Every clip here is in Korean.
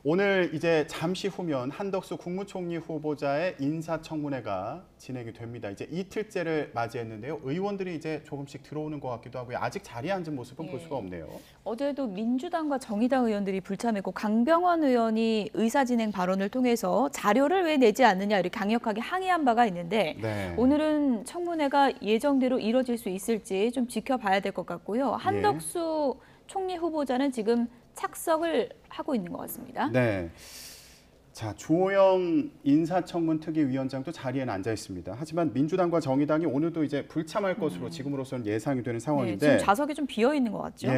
오늘 이제 잠시 후면 한덕수 국무총리 후보자의 인사청문회가 진행이 됩니다. 이제 이틀째를 맞이했는데요. 의원들이 이제 조금씩 들어오는 것 같기도 하고요. 아직 자리에 앉은 모습은 볼 수가 없네요. 어제도 민주당과 정의당 의원들이 불참했고 강병원 의원이 의사진행 발언을 통해서 자료를 왜 내지 않느냐 이렇게 강력하게 항의한 바가 있는데 오늘은 청문회가 예정대로 이뤄질 수 있을지 좀 지켜봐야 될 것 같고요. 한덕수 총리 후보자는 지금 착석을 하고 있는 것 같습니다. 네. 자, 주호영 인사청문특위위원장도 자리에는 앉아 있습니다. 하지만 민주당과 정의당이 오늘도 이제 불참할 것으로 지금으로서는 예상이 되는 상황인데 지금 좌석이 좀 비어 있는 것 같죠?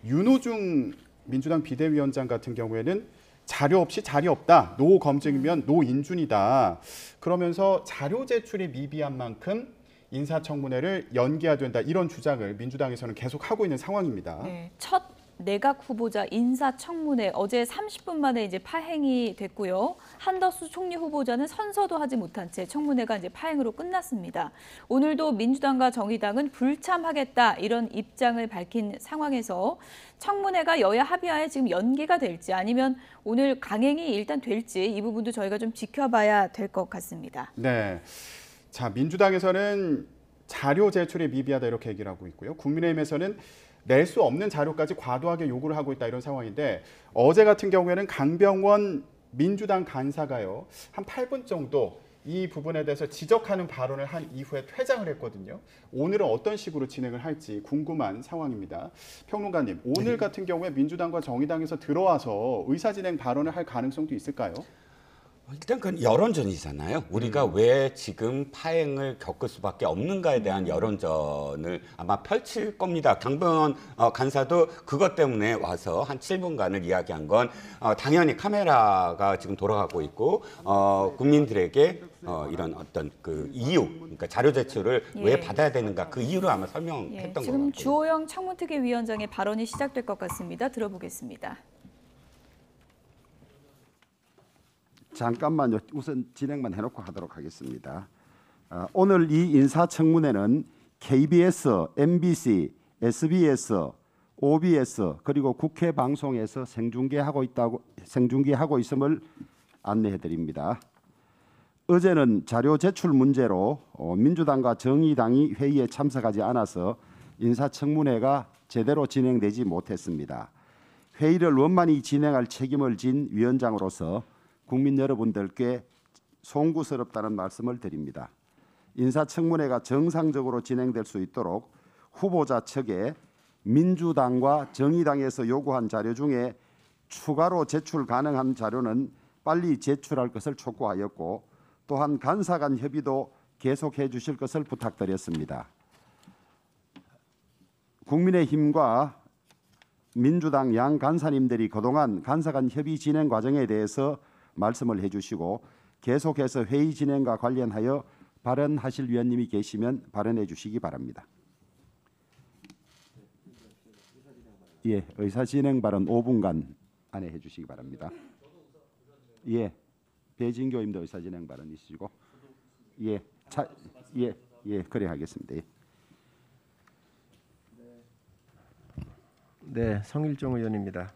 윤호중 민주당 비대위원장 같은 경우에는 자료 없이 자리 없다. 노 검증이면 노 인준이다. 그러면서 자료 제출이 미비한 만큼 인사청문회를 연기해야 된다. 이런 주장을 민주당에서는 계속 하고 있는 상황입니다. 첫 내각 후보자 인사청문회 어제 30분 만에 이제 파행이 됐고요. 한덕수 총리 후보자는 선서도 하지 못한 채 청문회가 이제 파행으로 끝났습니다. 오늘도 민주당과 정의당은 불참하겠다 이런 입장을 밝힌 상황에서 청문회가 여야 합의하에 지금 연기가 될지 아니면 오늘 강행이 일단 될지 이 부분도 저희가 좀 지켜봐야 될 것 같습니다. 네. 자, 민주당에서는 자료 제출이 미비하다 이렇게 얘기를 하고 있고요. 국민의힘에서는 낼 수 없는 자료까지 과도하게 요구를 하고 있다 이런 상황인데 어제 같은 경우에는 강병원 민주당 간사가요. 한 8분 정도 이 부분에 대해서 지적하는 발언을 한 이후에 퇴장을 했거든요. 오늘은 어떤 식으로 진행을 할지 궁금한 상황입니다. 평론가님, 오늘 같은 경우에 민주당과 정의당에서 들어와서 의사진행 발언을 할 가능성도 있을까요? 일단 그건 여론전이잖아요. 우리가 왜 지금 파행을 겪을 수밖에 없는가에 대한 여론전을 아마 펼칠 겁니다. 강병원 간사도 그것 때문에 와서 한 7분간을 이야기한 건 당연히 카메라가 지금 돌아가고 있고 국민들에게 이런 어떤 그 이유, 그러니까 자료 제출을 왜 받아야 되는가 그 이유를 아마 설명했던 것 같고요. 지금 주호영 청문특위위원장의 발언이 시작될 것 같습니다. 들어보겠습니다. 잠깐만요. 우선 진행만 해놓고 하도록 하겠습니다. 오늘 이 인사청문회는 KBS, MBC, SBS, OBS 그리고 국회 방송에서 생중계하고 있음을 안내해드립니다. 어제는 자료 제출 문제로 민주당과 정의당이 회의에 참석하지 않아서 인사청문회가 제대로 진행되지 못했습니다. 회의를 원만히 진행할 책임을 진 위원장으로서 국민 여러분들께 송구스럽다는 말씀을 드립니다. 인사청문회가 정상적으로 진행될 수 있도록 후보자 측에 민주당과 정의당에서 요구한 자료 중에 추가로 제출 가능한 자료는 빨리 제출할 것을 촉구하였고 또한 간사 간 협의도 계속해 주실 것을 부탁드렸습니다. 국민의힘과 민주당 양 간사님들이 그동안 간사 간 협의 진행 과정에 대해서 말씀을 해주시고 계속해서 회의 진행과 관련하여 발언하실 위원님이 계시면 발언해 주시기 바랍니다. 예, 의사진행 발언 5분간 안에 해주시기 바랍니다. 예, 배진교 임도 의사진행 발언 있으시고 그래 하겠습니다. 네, 성일종 의원입니다.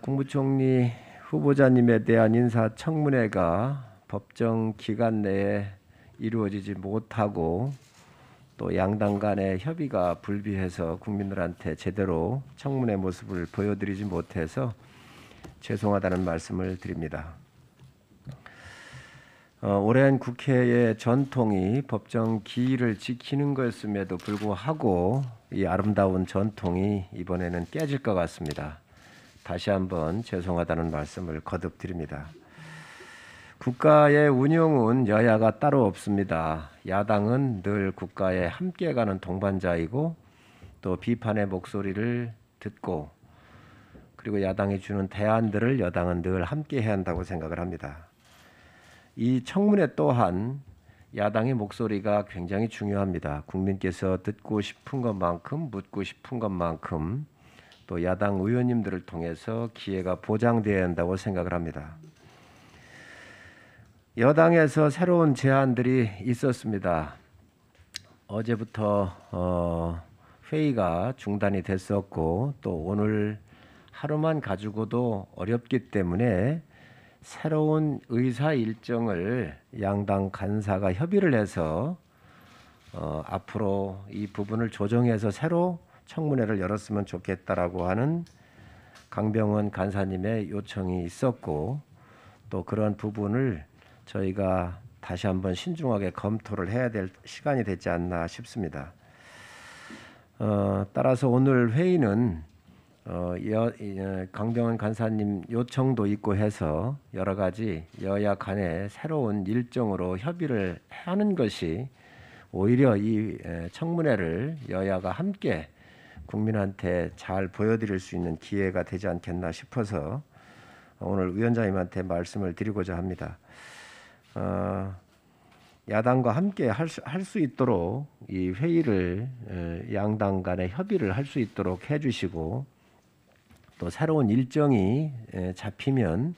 국무총리 후보자님에 대한 인사청문회가 법정 기간 내에 이루어지지 못하고 또 양당 간의 협의가 불비해서 국민들한테 제대로 청문회 모습을 보여드리지 못해서 죄송하다는 말씀을 드립니다. 오랜 국회의 전통이 법정 기일을 지키는 것임에도 불구하고 이 아름다운 전통이 이번에는 깨질 것 같습니다. 다시 한번 죄송하다는 말씀을 거듭 드립니다. 국가의 운영은 여야가 따로 없습니다. 야당은 늘 국가에 함께 가는 동반자이고 또 비판의 목소리를 듣고 그리고 야당이 주는 대안들을 여당은 늘 함께 해야 한다고 생각을 합니다. 이 청문회 또한 야당의 목소리가 굉장히 중요합니다. 국민께서 듣고 싶은 것만큼 묻고 싶은 것만큼 또 야당 의원님들을 통해서 기회가 보장되어야 한다고 생각을 합니다. 여당에서 새로운 제안들이 있었습니다. 어제부터 회의가 중단이 됐었고 또 오늘 하루만 가지고도 어렵기 때문에 새로운 의사 일정을 양당 간사가 협의를 해서 앞으로 이 부분을 조정해서 새로 청문회를 열었으면 좋겠다라고 하는 강병원 간사님의 요청이 있었고, 또 그런 부분을 저희가 다시 한번 신중하게 검토를 해야 될 시간이 되지 않나 싶습니다. 따라서 오늘 회의는 강병원 간사님 요청도 있고 해서 여러 가지 여야 간의 새로운 일정으로 협의를 하는 것이 오히려 이 청문회를 여야가 함께 국민한테 잘 보여드릴 수 있는 기회가 되지 않겠나 싶어서 오늘 위원장님한테 말씀을 드리고자 합니다. 야당과 함께 할 수 있도록 이 회의를 양당 간의 협의를 할 수 있도록 해주시고, 또 새로운 일정이 잡히면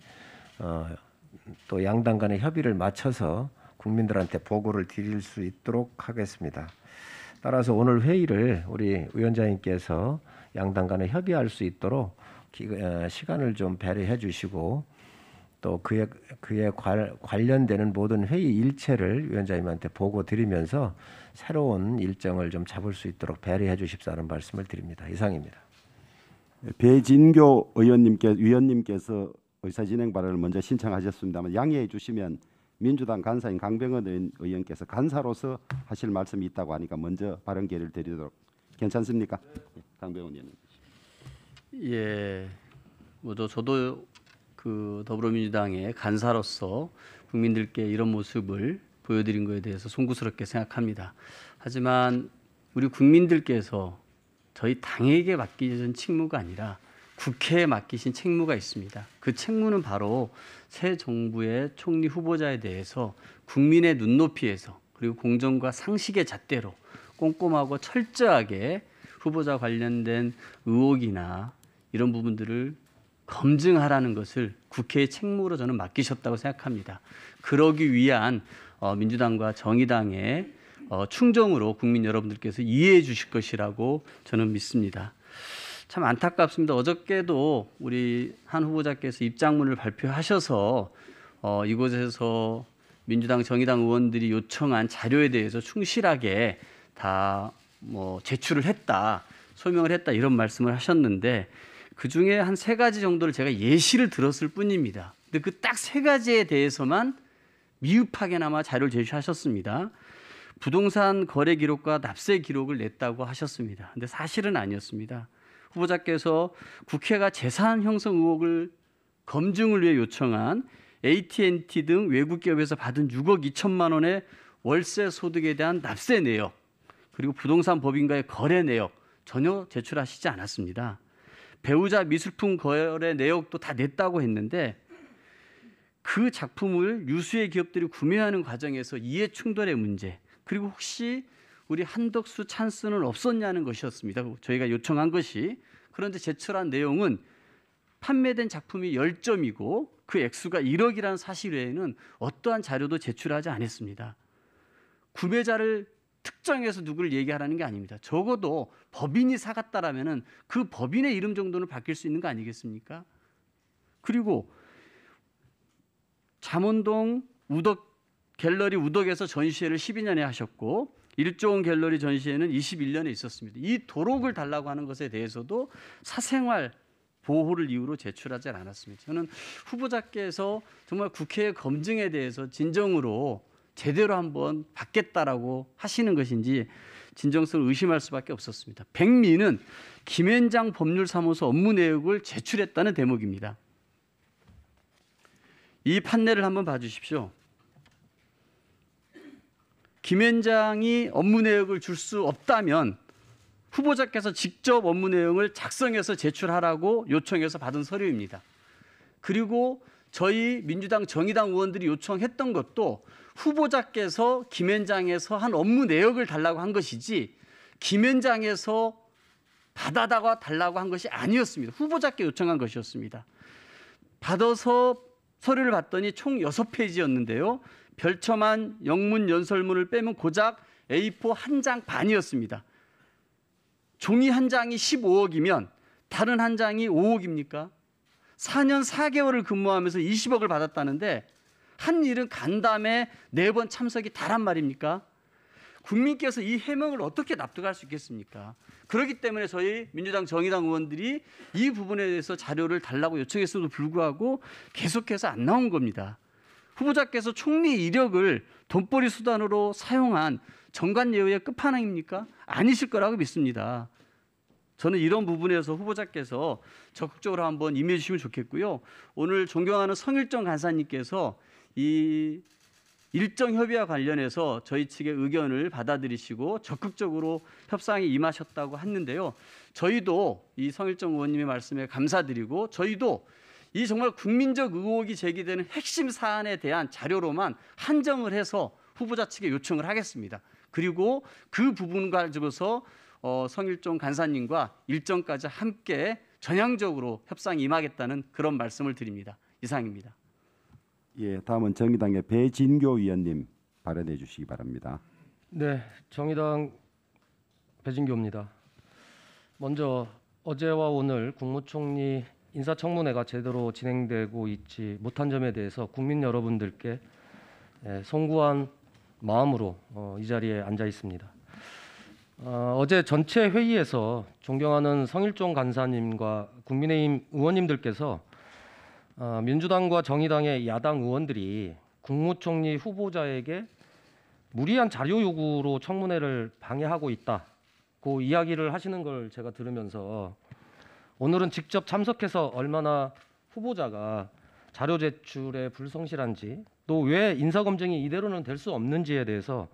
또 양당 간의 협의를 맞춰서 국민들한테 보고를 드릴 수 있도록 하겠습니다. 따라서 오늘 회의를 우리 위원장님께서 양당 간에 협의할 수 있도록 시간을 좀 배려해 주시고, 또 그에 관련되는 모든 회의 일체를 위원장님한테 보고 드리면서 새로운 일정을 좀 잡을 수 있도록 배려해 주십사는 말씀을 드립니다. 이상입니다. 배진교 위원님께서 의사진행 발언을 먼저 신청하셨습니다만 양해해 주시면 민주당 간사인 강병원 의원께서 간사로서 하실 말씀이 있다고 하니까 먼저 발언 기회를 드리도록, 괜찮습니까? 강병원 의원님. 예, 저도 그 더불어민주당의 간사로서 국민들께 이런 모습을 보여드린 것에 대해서 송구스럽게 생각합니다. 하지만 우리 국민들께서 저희 당에게 맡기신 책무가 아니라 국회에 맡기신 책무가 있습니다. 그 책무는 바로 새 정부의 총리 후보자에 대해서 국민의 눈높이에서 그리고 공정과 상식의 잣대로 꼼꼼하고 철저하게 후보자 관련된 의혹이나 이런 부분들을 검증하라는 것을 국회의 책무로 저는 맡기셨다고 생각합니다. 그러기 위한 민주당과 정의당의 충정으로 국민 여러분들께서 이해해 주실 것이라고 저는 믿습니다. 참 안타깝습니다. 어저께도 우리 한 후보자께서 입장문을 발표하셔서 이곳에서 민주당, 정의당 의원들이 요청한 자료에 대해서 충실하게 다 제출을 했다, 소명을 했다 이런 말씀을 하셨는데, 그 중에 한 3가지 정도를 제가 예시를 들었을 뿐입니다. 근데 그 딱 3가지에 대해서만 미흡하게나마 자료를 제시하셨습니다. 부동산 거래 기록과 납세 기록을 냈다고 하셨습니다. 근데 사실은 아니었습니다. 후보자께서 국회가 재산 형성 의혹을 검증을 위해 요청한 AT&T 등 외국 기업에서 받은 6억 2천만 원의 월세 소득에 대한 납세 내역, 그리고 부동산 법인과의 거래 내역 전혀 제출하시지 않았습니다. 배우자 미술품 거래 내역도 다 냈다고 했는데, 그 작품을 유수의 기업들이 구매하는 과정에서 이해 충돌의 문제, 그리고 혹시 우리 한덕수 찬스는 없었냐는 것이었습니다. 저희가 요청한 것이. 그런데 제출한 내용은 판매된 작품이 10점이고 그 액수가 1억이라는 사실 외에는 어떠한 자료도 제출하지 않았습니다. 구매자를 특정해서 누구를 얘기하라는 게 아닙니다. 적어도 법인이 사갔다라면은 그 법인의 이름 정도는 바뀔 수 있는 거 아니겠습니까? 그리고 잠원동 갤러리 우덕에서 전시회를 12년에 하셨고, 일조원 갤러리 전시회는 21년에 있었습니다. 이 도록을 달라고 하는 것에 대해서도 사생활 보호를 이유로 제출하지 않았습니다. 저는 후보자께서 정말 국회의 검증에 대해서 진정으로 제대로 한번 받겠다라고 하시는 것인지 진정성을 의심할 수밖에 없었습니다. 백미는 김현장 법률사무소 업무 내역을 제출했다는 대목입니다. 이 판례를 한번 봐주십시오. 김현장이 업무 내역을 줄 수 없다면 후보자께서 직접 업무 내용을 작성해서 제출하라고 요청해서 받은 서류입니다. 그리고 저희 민주당, 정의당 의원들이 요청했던 것도 후보자께서 김현장에서 한 업무 내역을 달라고 한 것이지 김현장에서 받아다가 달라고 한 것이 아니었습니다. 후보자께 요청한 것이었습니다. 받아서 서류를 봤더니 총 6페이지였는데요. 별첨한 영문 연설문을 빼면 고작 A4 한 장 반이었습니다. 종이 한 장이 15억이면 다른 한 장이 5억입니까? 4년 4개월을 근무하면서 20억을 받았다는데 한 일은 간담회 4번 참석이 다란 말입니까? 국민께서 이 해명을 어떻게 납득할 수 있겠습니까? 그렇기 때문에 저희 민주당 정의당 의원들이 이 부분에 대해서 자료를 달라고 요청했음에도 불구하고 계속해서 안 나온 겁니다. 후보자께서 총리 이력을 돈벌이 수단으로 사용한 정관 예우의 끝판왕입니까? 아니실 거라고 믿습니다. 저는 이런 부분에서 후보자께서 적극적으로 한번 임해 주시면 좋겠고요. 오늘 존경하는 성일정 간사님께서 이 일정 협의와 관련해서 저희 측의 의견을 받아들이시고 적극적으로 협상에 임하셨다고 했는데요. 저희도 이 성일정 의원님의 말씀에 감사드리고 저희도 이 정말 국민적 의혹이 제기되는 핵심 사안에 대한 자료로만 한정을 해서 후보자 측에 요청을 하겠습니다. 그리고 그 부분 가지고서 성일종 간사님과 일정까지 함께 전향적으로 협상에 임하겠다는 그런 말씀을 드립니다. 이상입니다. 예, 다음은 정의당의 배진교 위원님 발언해 주시기 바랍니다. 네, 정의당 배진교입니다. 먼저 어제와 오늘 국무총리 인사청문회가 제대로 진행되고 있지 못한 점에 대해서 국민 여러분들께 송구한 마음으로 이 자리에 앉아 있습니다. 어제 전체 회의에서 존경하는 성일종 간사님과 국민의힘 의원님들께서 민주당과 정의당의 야당 의원들이 국무총리 후보자에게 무리한 자료 요구로 청문회를 방해하고 있다고 이야기를 하시는 걸 제가 들으면서 오늘은 직접 참석해서 얼마나 후보자가 자료 제출에 불성실한지 또 왜 인사검증이 이대로는 될 수 없는지에 대해서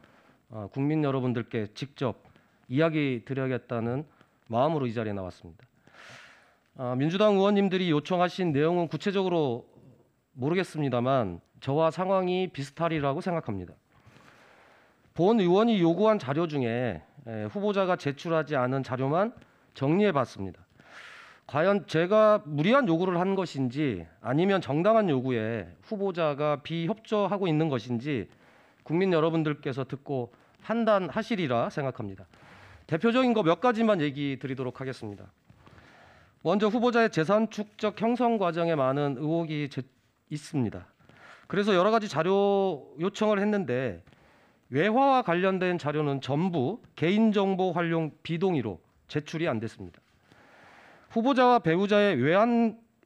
국민 여러분들께 직접 이야기 드려야겠다는 마음으로 이 자리에 나왔습니다. 민주당 의원님들이 요청하신 내용은 구체적으로 모르겠습니다만 저와 상황이 비슷하리라고 생각합니다. 본 의원이 요구한 자료 중에 후보자가 제출하지 않은 자료만 정리해 봤습니다. 과연 제가 무리한 요구를 한 것인지 아니면 정당한 요구에 후보자가 비협조하고 있는 것인지 국민 여러분들께서 듣고 판단하시리라 생각합니다. 대표적인 거 몇 가지만 얘기 드리도록 하겠습니다. 먼저 후보자의 재산 축적 형성 과정에 많은 의혹이 있습니다. 그래서 여러 가지 자료 요청을 했는데 외화와 관련된 자료는 전부 개인정보 활용 비동의로 제출이 안 됐습니다. 후보자와 배우자의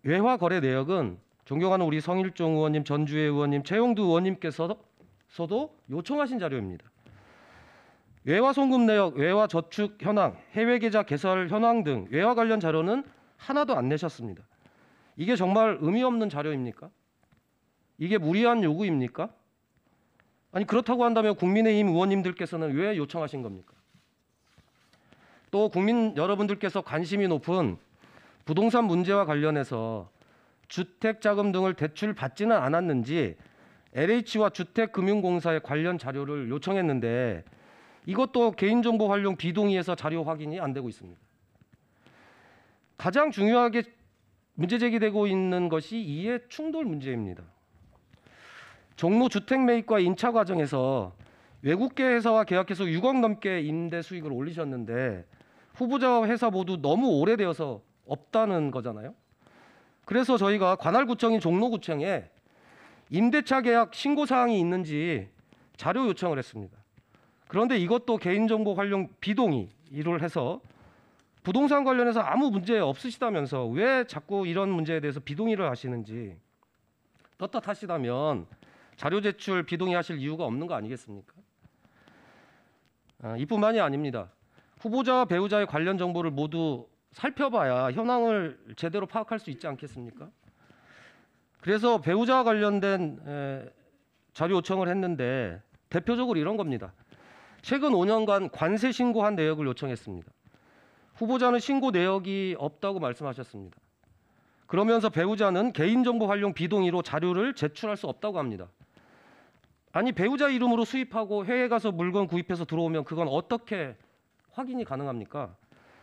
외화 거래 내역은 존경하는 우리 성일종 의원님, 전주혜 의원님, 최용두 의원님께서도 요청하신 자료입니다. 외화 송금 내역, 외화 저축 현황, 해외 계좌 개설 현황 등 외화 관련 자료는 하나도 안 내셨습니다. 이게 정말 의미 없는 자료입니까? 이게 무리한 요구입니까? 아니 그렇다고 한다면 국민의힘 의원님들께서는 왜 요청하신 겁니까? 또 국민 여러분들께서 관심이 높은 부동산 문제와 관련해서 주택자금 등을 대출받지는 않았는지 LH와 주택금융공사의 관련 자료를 요청했는데 이것도 개인정보 활용 비동의에서 자료 확인이 안 되고 있습니다. 가장 중요하게 문제 제기되고 있는 것이 이해 충돌 문제입니다. 종로 주택 매입과 임차 과정에서 외국계 회사와 계약해서 6억 넘게 임대 수익을 올리셨는데 후보자와 회사 모두 너무 오래되어서 없다는 거잖아요. 그래서 저희가 관할구청인 종로구청에 임대차 계약 신고 사항이 있는지 자료 요청을 했습니다. 그런데 이것도 개인정보 활용 비동의를 해서 부동산 관련해서 아무 문제 없으시다면서 왜 자꾸 이런 문제에 대해서 비동의를 하시는지 떳떳하시다면 자료 제출 비동의하실 이유가 없는 거 아니겠습니까? 이뿐만이 아닙니다. 후보자와 배우자의 관련 정보를 모두 살펴봐야 현황을 제대로 파악할 수 있지 않겠습니까? 그래서 배우자와 관련된 자료 요청을 했는데 대표적으로 이런 겁니다. 최근 5년간 관세 신고한 내역을 요청했습니다. 후보자는 신고 내역이 없다고 말씀하셨습니다. 그러면서 배우자는 개인정보 활용 비동의로 자료를 제출할 수 없다고 합니다. 아니 배우자 이름으로 수입하고 해외 가서 물건 구입해서 들어오면 그건 어떻게 확인이 가능합니까?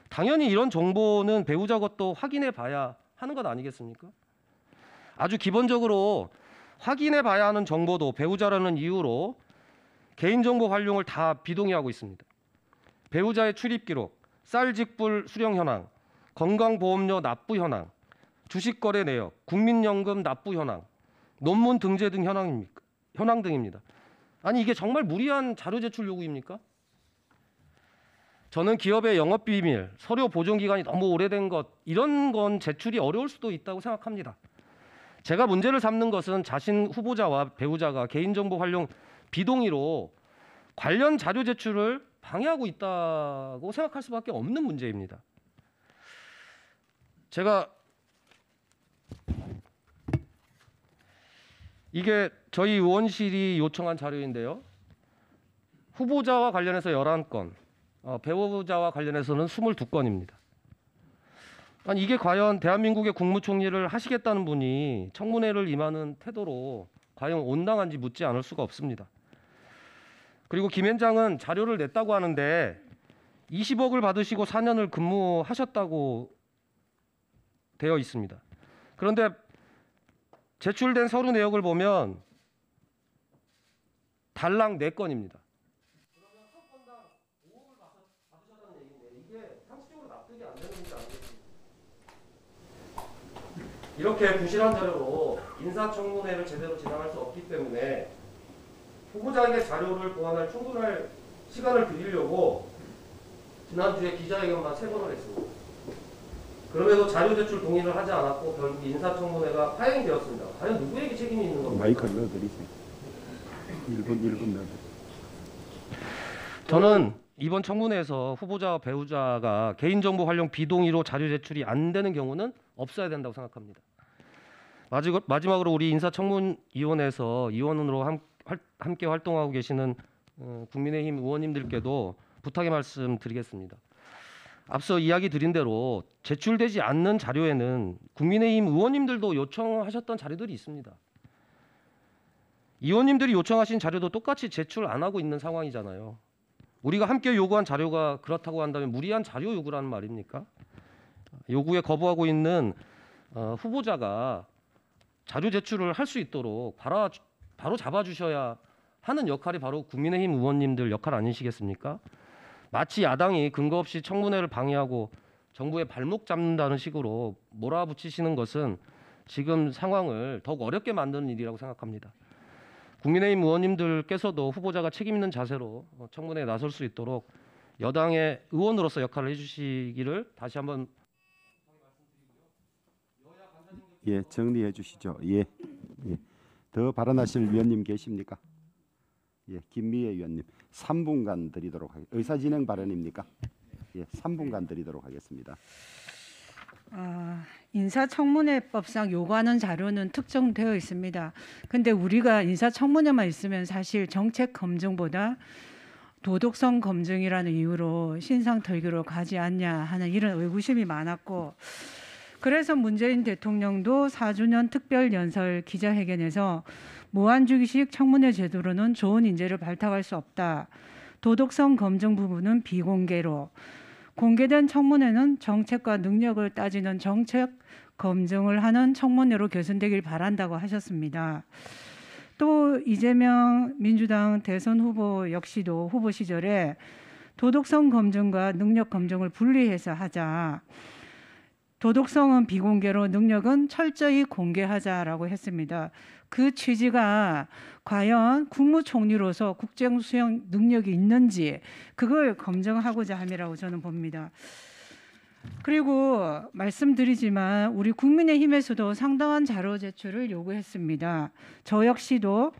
당연히 이런 정보는 배우자 것도 확인해 봐야 하는 것 아니겠습니까? 아주 기본적으로 확인해 봐야 하는 정보도 배우자라는 이유로 개인정보 활용을 다 비동의하고 있습니다. 배우자의 출입 기록, 쌀 직불 수령 현황, 건강보험료 납부 현황, 주식거래 내역, 국민연금 납부 현황, 논문 등재 등 현황 등입니다. 아니 이게 정말 무리한 자료 제출 요구입니까? 저는 기업의 영업비밀, 서류 보존 기간이 너무 오래된 것 이런 건 제출이 어려울 수도 있다고 생각합니다. 제가 문제를 삼는 것은 자신 후보자와 배우자가 개인정보 활용 비동의로 관련 자료 제출을 방해하고 있다고 생각할 수밖에 없는 문제입니다. 제가 이게 저희 의원실이 요청한 자료인데요. 후보자와 관련해서 11건, 배우자와 관련해서는 22건입니다. 아니 이게 과연 대한민국의 국무총리를 하시겠다는 분이 청문회를 임하는 태도로 과연 온당한지 묻지 않을 수가 없습니다. 그리고 김 위원장은 자료를 냈다고 하는데 20억을 받으시고 4년을 근무하셨다고 되어 있습니다. 그런데 제출된 서류 내역을 보면 달랑 4건입니다. 그러면 한 건당 5억을 받으셨다는 얘기인데 이게 상식적으로 납득이 안 되는 문제 아니겠습니까? 이렇게 부실한 자료로 인사청문회를 제대로 진행할 수 없기 때문에 후보자에게 자료를 보완할 충분할 시간을 드리려고 지난주에 기자회견만 3번을 했습니다. 그럼에도 자료 제출 동의를 하지 않았고 결국 인사청문회가 파행이 되었습니다. 과연 누구에게 책임이 있는 겁니까? 마이크를 넣어드리세요. 1분 넣어드리세요. 저는 이번 청문회에서 후보자와 배우자가 개인정보 활용 비동의로 자료 제출이 안 되는 경우는 없어야 된다고 생각합니다. 마지막으로 우리 인사청문위원회에서 위원으로 함께 활동하고 계시는 국민의힘 의원님들께도 부탁의 말씀 드리겠습니다. 앞서 이야기 드린 대로 제출되지 않는 자료에는 국민의힘 의원님들도 요청하셨던 자료들이 있습니다. 의원님들이 요청하신 자료도 똑같이 제출 안 하고 있는 상황이잖아요. 우리가 함께 요구한 자료가 그렇다고 한다면 무리한 자료 요구라는 말입니까? 요구에 거부하고 있는 후보자가 자료 제출을 할 수 있도록 바로 잡아주셔야 하는 역할이 바로 국민의힘 의원님들 역할 아니시겠습니까? 마치 야당이 근거 없이 청문회를 방해하고 정부의 발목 잡는다는 식으로 몰아붙이시는 것은 지금 상황을 더욱 어렵게 만드는 일이라고 생각합니다. 국민의힘 의원님들께서도 후보자가 책임 있는 자세로 청문회에 나설 수 있도록 여당의 의원으로서 역할을 해주시기를 다시 한번 예, 정리해 주시죠. 예. 더 발언하실 위원님 계십니까? 예, 김미애 위원님 3분간 드리도록 하겠습니다. 의사진행 발언입니까? 예, 3분간 드리도록 하겠습니다. 인사청문회법상 요구하는 자료는 특정되어 있습니다. 근데 우리가 인사청문회만 있으면 사실 정책 검증보다 도덕성 검증이라는 이유로 신상털기로 가지 않냐 하는 이런 의구심이 많았고, 그래서 문재인 대통령도 4주년 특별연설 기자회견에서 무한주기식 청문회 제도로는 좋은 인재를 발탁할 수 없다. 도덕성 검증 부분은 비공개로, 공개된 청문회는 정책과 능력을 따지는 정책 검증을 하는 청문회로 개선되길 바란다고 하셨습니다. 또 이재명 민주당 대선 후보 역시도 후보 시절에 도덕성 검증과 능력 검증을 분리해서 하자. 도덕성은 비공개로 능력은 철저히 공개하자라고 했습니다. 그 취지가 과연 국무총리로서 국정 수행 능력이 있는지 그걸 검증하고자 함이라고 저는 봅니다. 그리고 말씀드리지만 우리 국민의힘에서도 상당한 자료 제출을 요구했습니다. 저 역시도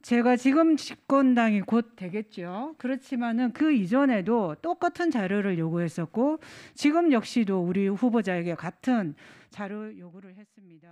제가 지금 집권당이 곧 되겠죠. 그렇지만은 그 이전에도 똑같은 자료를 요구했었고 지금 역시도 우리 후보자에게 같은 자료 요구를 했습니다.